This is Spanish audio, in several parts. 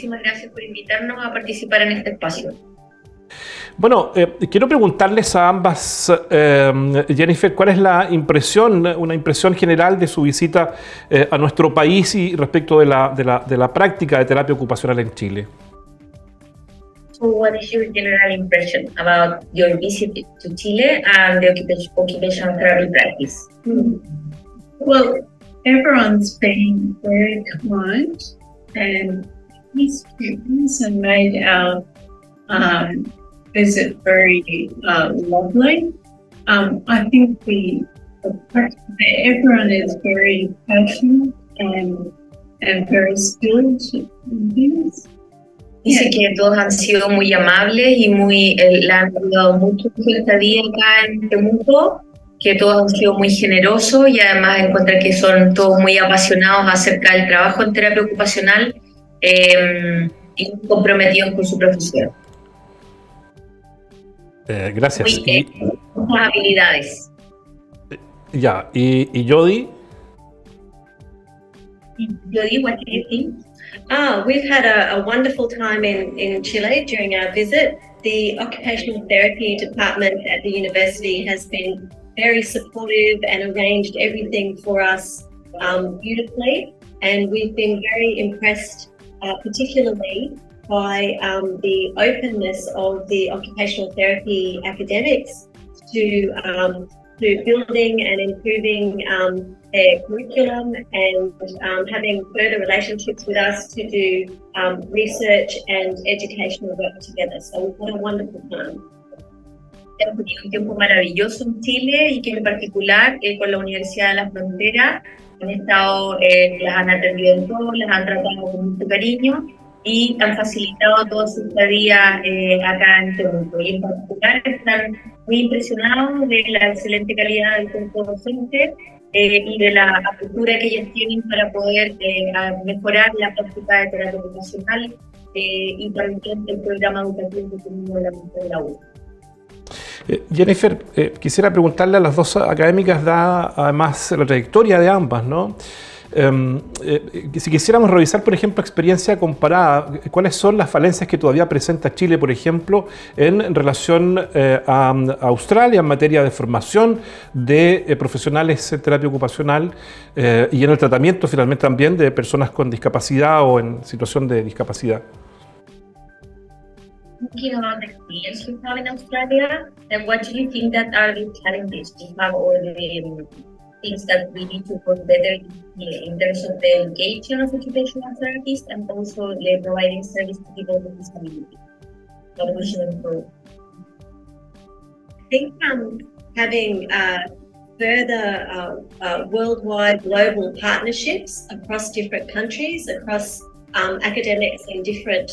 muchísimas gracias por invitarnos a participar en este espacio. Bueno, quiero preguntarles a ambas, Jennifer, ¿cuál es la impresión, una impresión general de su visita a nuestro país y respecto de la práctica de terapia ocupacional en Chile? So what is your general impression about your visit to Chile and the occupational therapy practice? Well, everyone's been very kind and peaceful and made our visit very lovely. I think everyone is very passionate and very skilled in things. Dice que todos han sido muy amables y le han ayudado mucho su estadía acá en Temuco, que todos han sido muy generosos y además encuentra que son todos muy apasionados acerca del trabajo en terapia ocupacional y comprometidos con su profesión. Gracias. Muchas habilidades. Ya, ¿y Jody? Jody, what do you think? We've had a wonderful time in Chile during our visit. The occupational therapy department at the university has been very supportive and arranged everything for us beautifully. And we've been very impressed, particularly by the openness of the occupational therapy academics to building and improving their curriculum and having further relationships with us to do research and educational work together. So we've had a wonderful time. Hemos tenido un tiempo maravilloso en Chile y que en particular con la Universidad de la Frontera han estado, las han atendido en todo, las han tratado con mucho cariño y han facilitado toda su estadía acá en Temuco. Y en particular están muy impresionados de la excelente calidad del cuerpo docente y de la apertura que ellos tienen para poder mejorar la práctica de terapia ocupacional y también el programa educativo que tenemos en la U. Jennifer, quisiera preguntarle a las dos académicas, dada además la trayectoria de ambas, ¿no? Si quisiéramos revisar, por ejemplo, experiencia comparada, ¿cuáles son las falencias que todavía presenta Chile, por ejemplo, en relación a Australia en materia de formación de profesionales en terapia ocupacional y en el tratamiento finalmente también de personas con discapacidad o en situación de discapacidad? Thinking about the experience you have in Australia, and what do you think that are the challenges you have or the things that we need to put better in terms of the engagement of occupational therapists and also the providing service to people with disability? What we should improve? I think having further worldwide global partnerships across different countries, across academics in different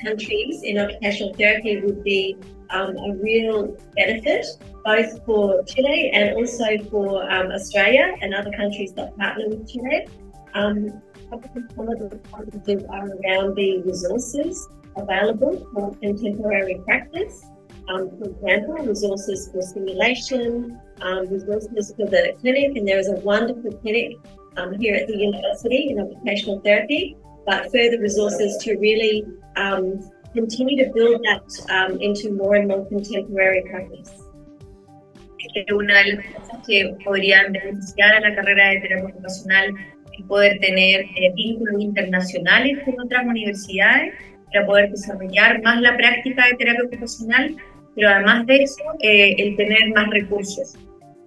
countries in occupational therapy would be a real benefit, both for Chile and also for Australia and other countries that partner with Chile. Some of the challenges are around the resources available for contemporary practice. For example, resources for simulation, resources for the clinic, and there is a wonderful clinic here at the university in occupational therapy, but further resources to really continue to build that into more and more contemporary practice. Una de las cosas que podrían beneficiar a la carrera de terapia ocupacional es poder tener vínculos internacionales con otras universidades para poder desarrollar más la práctica de terapia ocupacional, pero además de eso, el tener más recursos.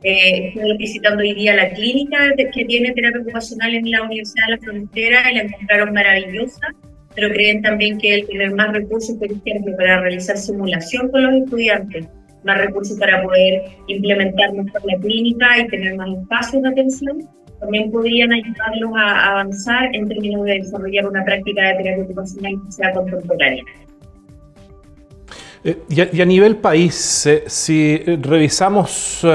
Estoy visitando hoy día la clínica que tiene terapia ocupacional en la Universidad de la Frontera y la encontraron maravillosa, pero creen también que el tener más recursos, por ejemplo, para realizar simulación con los estudiantes, más recursos para poder implementar mejor la clínica y tener más espacios de atención, también podrían ayudarlos a avanzar en términos de desarrollar una práctica de terapia ocupacional que sea contemporánea. Y a nivel país, si revisamos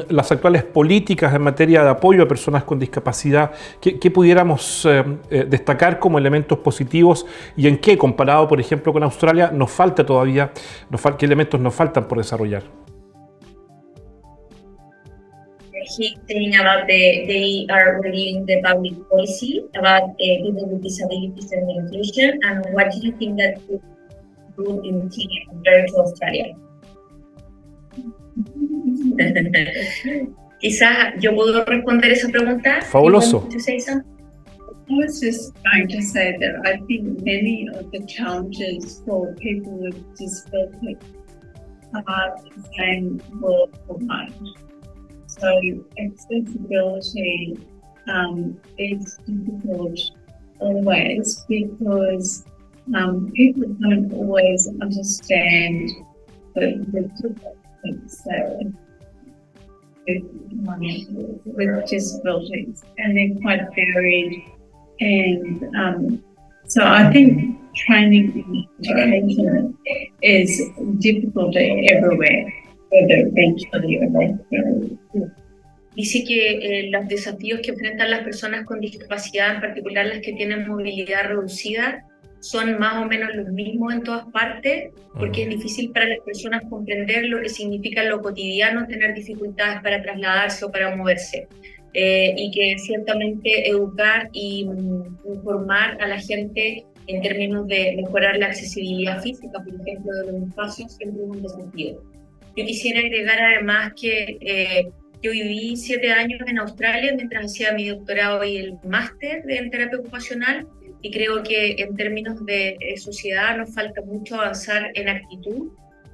las actuales políticas en materia de apoyo a personas con discapacidad, ¿qué pudiéramos destacar como elementos positivos y en qué, comparado por ejemplo con Australia, nos falta todavía, qué elementos nos faltan por desarrollar? he's saying about they are reviewing the public policy about people with disabilities and inclusion, and what do you think that would do in Chile compared to Australia? Quizás yo puedo responder esa pregunta. Fabuloso. I was just going to say that I think many of the challenges for people with disabilities are the same worldwide. So accessibility is difficult always because people don't always understand the difficulties with disabilities, and they're quite varied. And so I think training and education is difficult everywhere, whether eventually or not. Dice que los desafíos que enfrentan las personas con discapacidad, en particular las que tienen movilidad reducida, son más o menos los mismos en todas partes, porque es difícil para las personas comprender lo que significa en lo cotidiano tener dificultades para trasladarse o para moverse. Y que ciertamente educar y informar a la gente en términos de mejorar la accesibilidad física, por ejemplo, de los espacios, siempre es un desafío. Yo quisiera agregar además que yo viví 7 años en Australia mientras hacía mi doctorado y el máster en terapia ocupacional, y creo que en términos de sociedad nos falta mucho avanzar en actitud.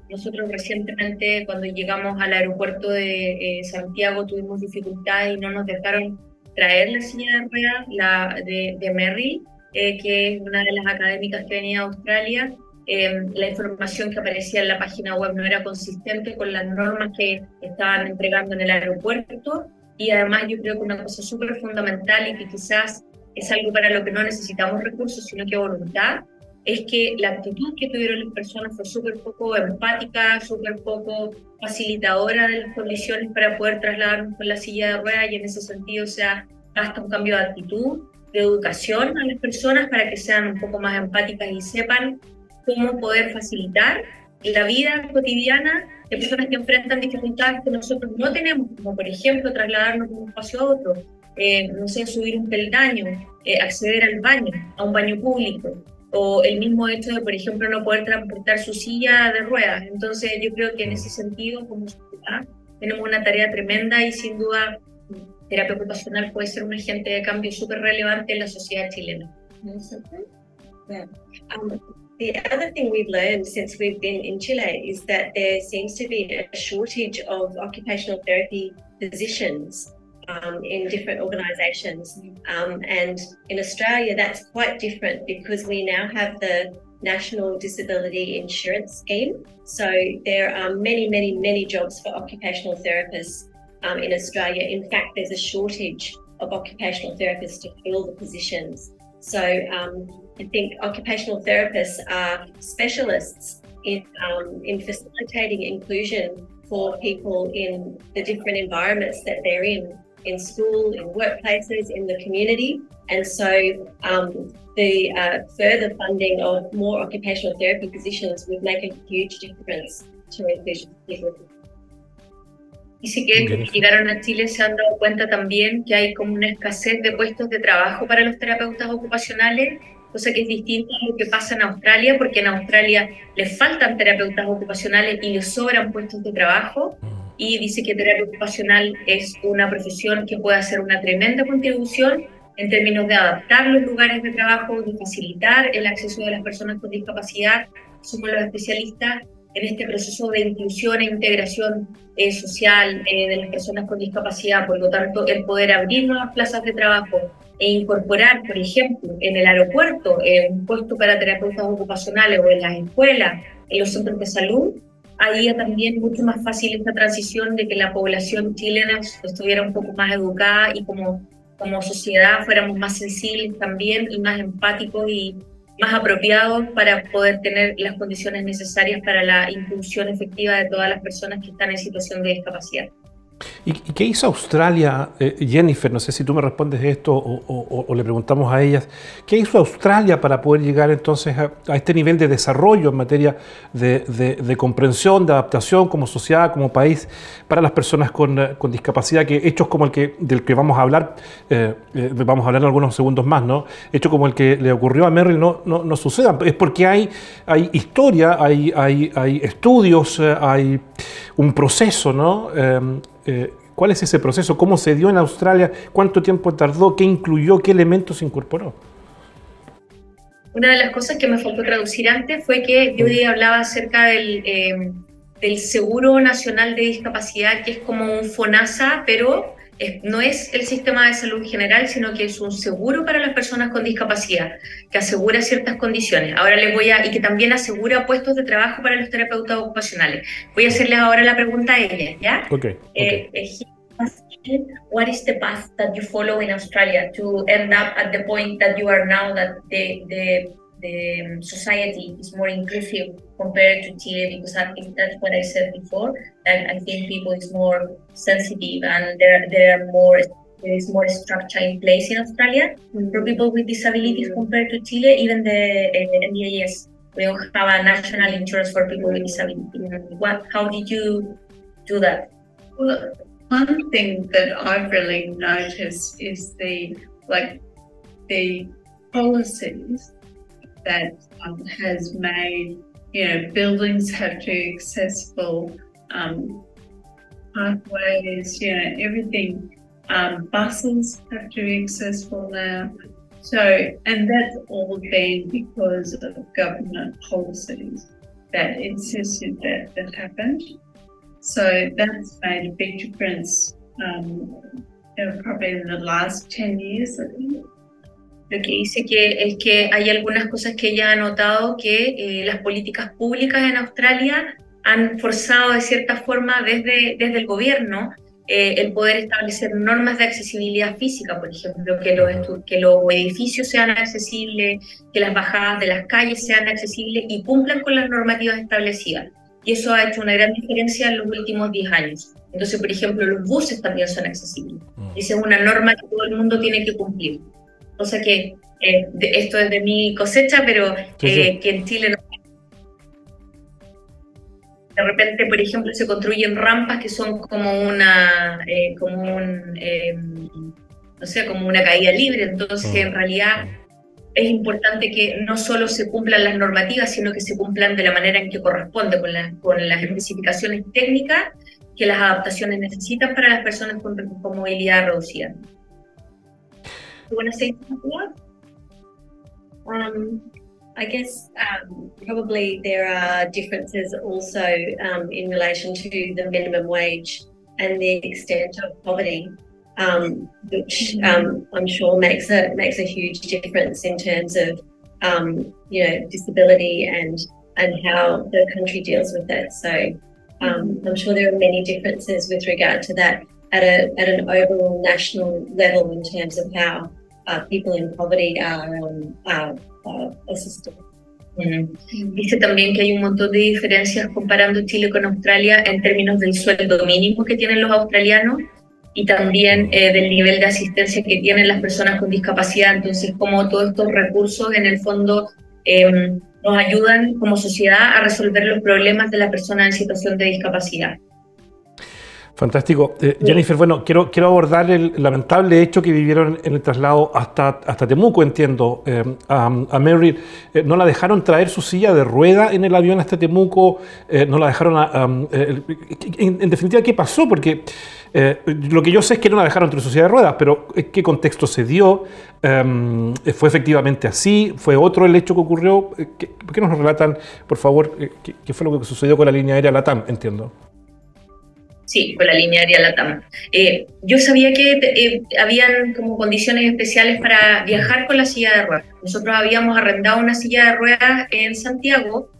Nosotros recientemente, cuando llegamos al aeropuerto de Santiago, tuvimos dificultades y no nos dejaron traer la silla de ruedas, la de Merrill, que es una de las académicas que venía de Australia. La información que aparecía en la página web no era consistente con las normas que estaban entregando en el aeropuerto, y además yo creo que una cosa súper fundamental y que quizás es algo para lo que no necesitamos recursos, sino que voluntad, es que la actitud que tuvieron las personas fue súper poco empática, súper poco facilitadora de las condiciones para poder trasladarnos con la silla de ruedas, y en ese sentido se ha hasta un cambio de actitud, de educación a las personas para que sean un poco más empáticas y sepan cómo poder facilitar la vida cotidiana de personas que enfrentan dificultades que nosotros no tenemos, como por ejemplo trasladarnos de un espacio a otro, no sé, subir un peldaño, acceder al baño, a un baño público, o el mismo hecho de, por ejemplo, no poder transportar su silla de ruedas. Entonces yo creo que en ese sentido, como sociedad, tenemos una tarea tremenda, y sin duda terapia ocupacional puede ser un agente de cambio súper relevante en la sociedad chilena. Yeah. The other thing we've learned since we've been in Chile is that there seems to be a shortage of occupational therapy physicians in different organisations. And in Australia, that's quite different because we now have the National Disability Insurance Scheme. So there are many, many, many jobs for occupational therapists in Australia. In fact, there's a shortage of occupational therapists to fill the positions. So I think occupational therapists are specialists in facilitating inclusion for people in the different environments that they're in school, in workplaces, in the community. And so the further funding of more occupational therapy positions would make a huge difference to inclusion. Dice que desde que llegaron a Chile se han dado cuenta también que hay como una escasez de puestos de trabajo para los terapeutas ocupacionales, cosa que es distinta a lo que pasa en Australia, porque en Australia les faltan terapeutas ocupacionales y les sobran puestos de trabajo, y dice que terapia ocupacional es una profesión que puede hacer una tremenda contribución en términos de adaptar los lugares de trabajo, de facilitar el acceso de las personas con discapacidad. Somos los especialistas en este proceso de inclusión e integración social de las personas con discapacidad. Por lo tanto, el poder abrir nuevas plazas de trabajo e incorporar, por ejemplo, en el aeropuerto un puesto para terapeutas ocupacionales, o en las escuelas, en los centros de salud, haría también mucho más fácil esta transición de que la población chilena estuviera un poco más educada, y como sociedad fuéramos más sensibles también y más empáticos y más apropiados para poder tener las condiciones necesarias para la inclusión efectiva de todas las personas que están en situación de discapacidad. ¿Y qué hizo Australia, Jennifer? No sé si tú me respondes esto o le preguntamos a ellas. ¿Qué hizo Australia para poder llegar entonces a este nivel de desarrollo en materia de comprensión, de adaptación como sociedad, como país, para las personas con discapacidad? Que hechos como del que vamos a hablar en algunos segundos más, ¿no? Hechos como el que le ocurrió a Merrill no sucedan. Es porque hay historia, hay estudios, hay un proceso, ¿no? ¿Cuál es ese proceso? ¿Cómo se dio en Australia? ¿Cuánto tiempo tardó? ¿Qué incluyó? ¿Qué elementos incorporó? Una de las cosas que me faltó traducir antes fue que yo hablaba acerca del Seguro Nacional de Discapacidad, que es como un FONASA, pero no es el sistema de salud general, sino que es un seguro para las personas con discapacidad, que asegura ciertas condiciones. Ahora y que también asegura puestos de trabajo para los terapeutas ocupacionales. Voy a hacerles ahora la pregunta a ellas, ¿ya? Okay. What is the path that you follow in Australia to end up at the point that you are now, that the society is more inclusive compared to Chile? Because I think that's what I said before, that I think people is more sensitive and there is more structure in place in Australia for people with disabilities compared to Chile. Even the NDIS, we don't have a national insurance for people with disabilities. How did you do that? Well, one thing that I've really noticed is the policies that has made, buildings have to be accessible, pathways, everything. Buses have to be accessible now. So, and that's all been because of government policies that insisted that happened. So that's made a big difference, probably in the last 10 years, I think. Lo que dice es que hay algunas cosas que ella ha notado que las políticas públicas en Australia han forzado de cierta forma desde el gobierno el poder establecer normas de accesibilidad física, por ejemplo, que los edificios sean accesibles, que las bajadas de las calles sean accesibles y cumplan con las normativas establecidas. Y eso ha hecho una gran diferencia en los últimos 10 años. Entonces, por ejemplo, los buses también son accesibles. Esa es una norma que todo el mundo tiene que cumplir. Cosa que, esto es de mi cosecha, pero que en Chile no. De repente, por ejemplo, se construyen rampas que son como como una caída libre. Entonces, en realidad, es importante que no solo se cumplan las normativas, sino que se cumplan de la manera en que corresponde, con las especificaciones técnicas que las adaptaciones necesitan para las personas con movilidad reducida. You want to say something? I guess probably there are differences also in relation to the minimum wage and the extent of poverty, which I'm sure makes a huge difference in terms of disability and how the country deals with it. So I'm sure there are many differences with regard to that at an overall national level in terms of how people in poverty are assisted. Dice también que hay un montón de diferencias comparando Chile con Australia en términos del sueldo mínimo que tienen los australianos y también del nivel de asistencia que tienen las personas con discapacidad. Entonces, como todos estos recursos en el fondo nos ayudan como sociedad a resolver los problemas de la persona en situación de discapacidad. Fantástico. Jennifer, bueno, quiero abordar el lamentable hecho que vivieron en el traslado hasta Temuco, entiendo. A Merrill no la dejaron traer su silla de rueda en el avión hasta Temuco, no la dejaron... en definitiva, ¿qué pasó? Porque lo que yo sé es que no la dejaron traer su silla de ruedas, pero ¿qué contexto se dio? ¿Fue efectivamente así? ¿Fue otro el hecho que ocurrió? ¿Por qué nos relatan, por favor, qué fue lo que sucedió con la línea aérea LATAM, entiendo? Sí, con la línea aérea LATAM. Yo sabía que habían como condiciones especiales para viajar con la silla de ruedas. Nosotros habíamos arrendado una silla de ruedas en Santiago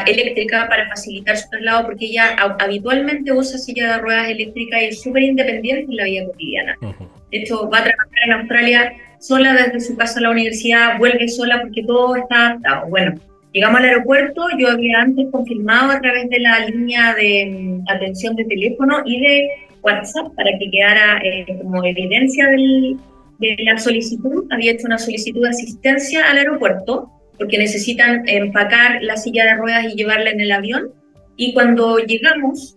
eléctrica para facilitar su traslado, porque ella habitualmente usa silla de ruedas eléctrica y es súper independiente en la vida cotidiana. De hecho, va a trabajar en Australia sola desde su casa a la universidad, vuelve sola porque todo está adaptado. Bueno, llegamos al aeropuerto, yo había antes confirmado a través de la línea de atención de teléfono y de WhatsApp para que quedara como evidencia de la solicitud. Había hecho una solicitud de asistencia al aeropuerto porque necesitan empacar la silla de ruedas y llevarla en el avión. Y cuando llegamos,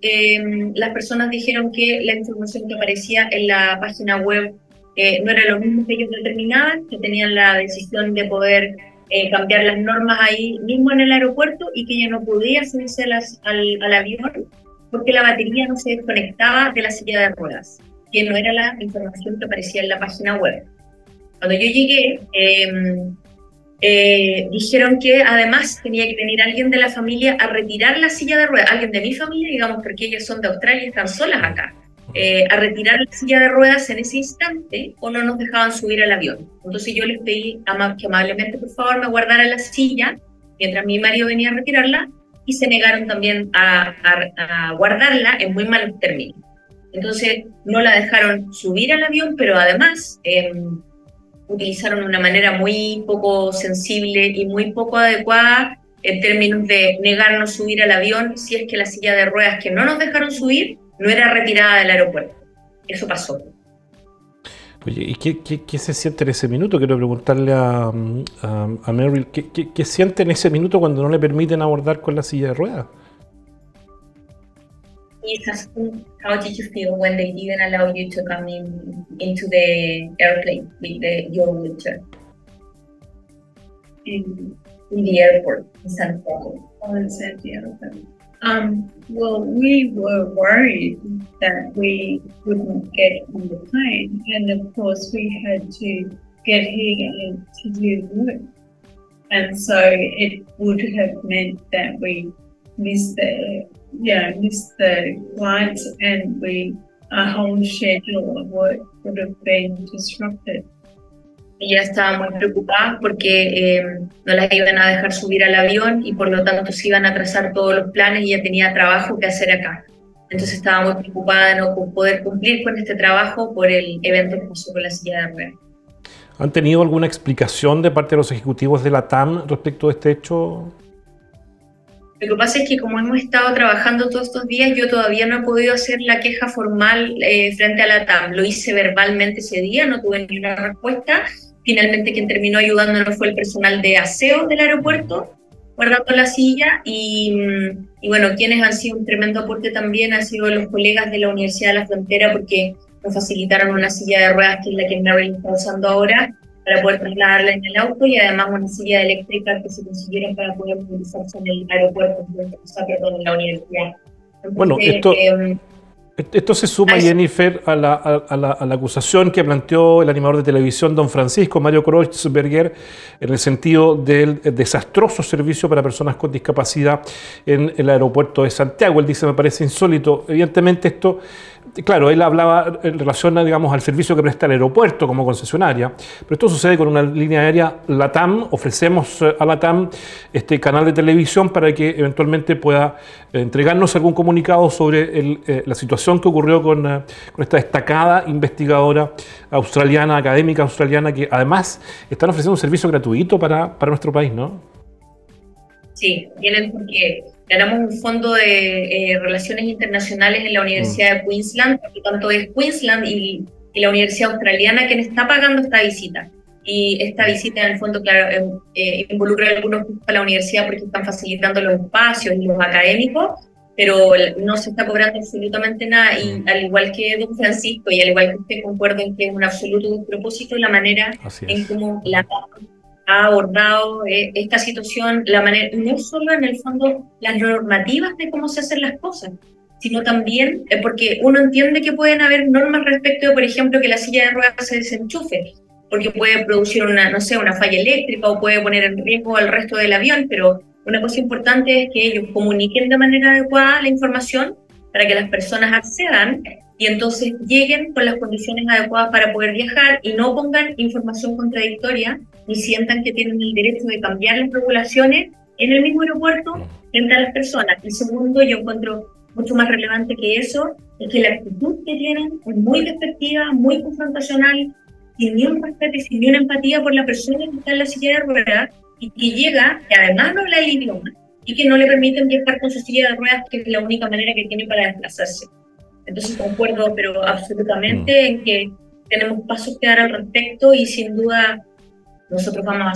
las personas dijeron que la información que aparecía en la página web no era lo mismo que ellos determinaban, que tenían la decisión de poder cambiar las normas ahí mismo en el aeropuerto y que ella no podía subirse al avión porque la batería no se desconectaba de la silla de ruedas, que no era la información que aparecía en la página web. Cuando yo llegué, dijeron que además tenía que venir alguien de la familia a retirar la silla de ruedas, alguien de mi familia, digamos, porque ellas son de Australia y están solas acá, a retirar la silla de ruedas en ese instante o no nos dejaban subir al avión. Entonces yo les pedí que amablemente, por favor, me guardaran la silla mientras mi marido venía a retirarla, y se negaron también a guardarla en muy malos términos. Entonces no la dejaron subir al avión, pero además utilizaron una manera muy poco sensible y muy poco adecuada en términos de negarnos subir al avión si es que la silla de ruedas que no nos dejaron subir no era retirada del aeropuerto. Eso pasó. Oye, ¿y qué se siente en ese minuto? Quiero preguntarle a Meryl, ¿qué siente en ese minuto cuando no le permiten abordar con la silla de ruedas? How did you feel when they didn't allow you to come into the airplane with your wheelchair? In the airport in Santiago. Oh, in Santiago. Well, we were worried that we wouldn't get on the plane, and of course we had to get here to do work, and so it would have meant that we missed the flights, and our whole schedule of work would have been disrupted. Ella estaba muy preocupada porque no las iban a dejar subir al avión y por lo tanto se iban a atrasar todos los planes y ella tenía trabajo que hacer acá. Entonces estaba muy preocupada de no poder cumplir con este trabajo por el evento que pasó con la silla de ruedas. ¿Han tenido alguna explicación de parte de los ejecutivos de la TAM respecto a este hecho? Lo que pasa es que como hemos estado trabajando todos estos días, yo todavía no he podido hacer la queja formal frente a la TAM. Lo hice verbalmente ese día, no tuve ni una respuesta. Finalmente quien terminó ayudándonos fue el personal de aseo del aeropuerto, guardando la silla, y bueno, quienes han sido un tremendo aporte también han sido los colegas de la Universidad de la Frontera, porque nos facilitaron una silla de ruedas, que es la que Meryl está usando ahora, para poder trasladarla en el auto, y además una silla eléctrica que se consiguieron para poder utilizarse en el aeropuerto, en la universidad. Entonces, bueno, esto se suma, Jennifer, a la acusación que planteó el animador de televisión Don Francisco, Mario Kreuzberger, en el sentido del desastroso servicio para personas con discapacidad en el aeropuerto de Santiago. Él dice, me parece insólito. Evidentemente esto, claro, él hablaba en relación, digamos, al servicio que presta el aeropuerto como concesionaria, pero esto sucede con una línea aérea LATAM. Ofrecemos a LATAM este canal de televisión para que eventualmente pueda entregarnos algún comunicado sobre la situación que ocurrió con esta destacada investigadora australiana, académica australiana, que además están ofreciendo un servicio gratuito para nuestro país, ¿no? Sí, vienen porque ganamos un fondo de relaciones internacionales en la Universidad de Queensland, por lo tanto es Queensland y la Universidad Australiana quien está pagando esta visita. Y esta visita, en el fondo, claro, involucra a algunos a la universidad porque están facilitando los espacios y los académicos, pero no se está cobrando absolutamente nada, y al igual que don Francisco y al igual que usted, concuerdo en que es un absoluto despropósito la manera en cómo la ha abordado esta situación, la manera, no solo en el fondo las normativas de cómo se hacen las cosas, sino también porque uno entiende que pueden haber normas respecto de, por ejemplo, que la silla de ruedas se desenchufe, porque puede producir una falla eléctrica o puede poner en riesgo al resto del avión, pero una cosa importante es que ellos comuniquen de manera adecuada la información para que las personas accedan y entonces lleguen con las condiciones adecuadas para poder viajar y no pongan información contradictoria ni sientan que tienen el derecho de cambiar las regulaciones en el mismo aeropuerto frente a las personas. El segundo, yo encuentro mucho más relevante que eso, es que la actitud que tienen es muy despectiva, muy confrontacional, sin ni un respeto y sin ni una empatía por la persona que está en la silla de ruedas y que llega, que además no habla el idioma y que no le permiten viajar con su silla de ruedas, que es la única manera que tiene para desplazarse. Entonces concuerdo, pero absolutamente en que tenemos pasos que dar al respecto y sin duda nosotros vamos a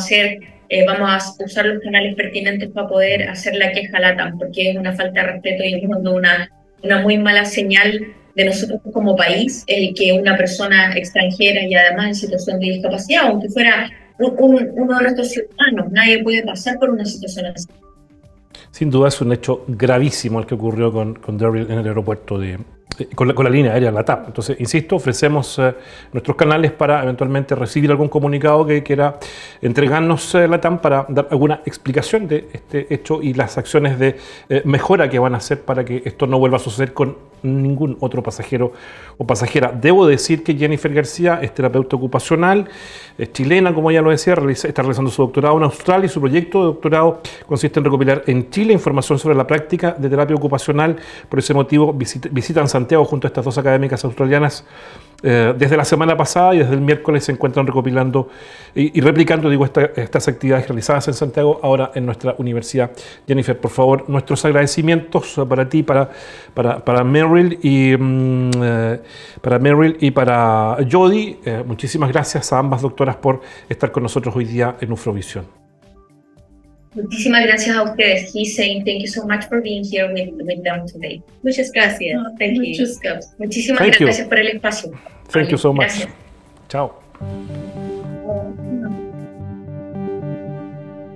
usar los canales pertinentes para poder hacer la queja a LATAM, porque es una falta de respeto y en el fondo una muy mala señal de nosotros como país, el que una persona extranjera y además en situación de discapacidad, aunque fuera uno de nuestros ciudadanos, nadie puede pasar por una situación así. Sin duda es un hecho gravísimo el que ocurrió con Daryl en el aeropuerto con la línea aérea LATAM. Entonces, insisto, ofrecemos nuestros canales para eventualmente recibir algún comunicado que quiera entregarnos LATAM para dar alguna explicación de este hecho y las acciones de mejora que van a hacer para que esto no vuelva a suceder con ningún otro pasajero o pasajera. Debo decir que Jennifer García es terapeuta ocupacional, es chilena, como ya lo decía, está realizando su doctorado en Australia y su proyecto de doctorado consiste en recopilar en Chile información sobre la práctica de terapia ocupacional. Por ese motivo visitan Santiago junto a estas dos académicas australianas desde la semana pasada y desde el miércoles se encuentran recopilando y replicando estas actividades realizadas en Santiago, ahora en nuestra universidad. Jennifer, por favor, nuestros agradecimientos para ti, para Meryl y para Jody. Muchísimas gracias a ambas doctoras por estar con nosotros hoy día en Ufrovisión. Muchísimas gracias a ustedes. He's saying thank you so much for being here with them today. Muchas gracias. Thank you. Muchísimas gracias por el espacio. Thank you so much. Gracias. Chao.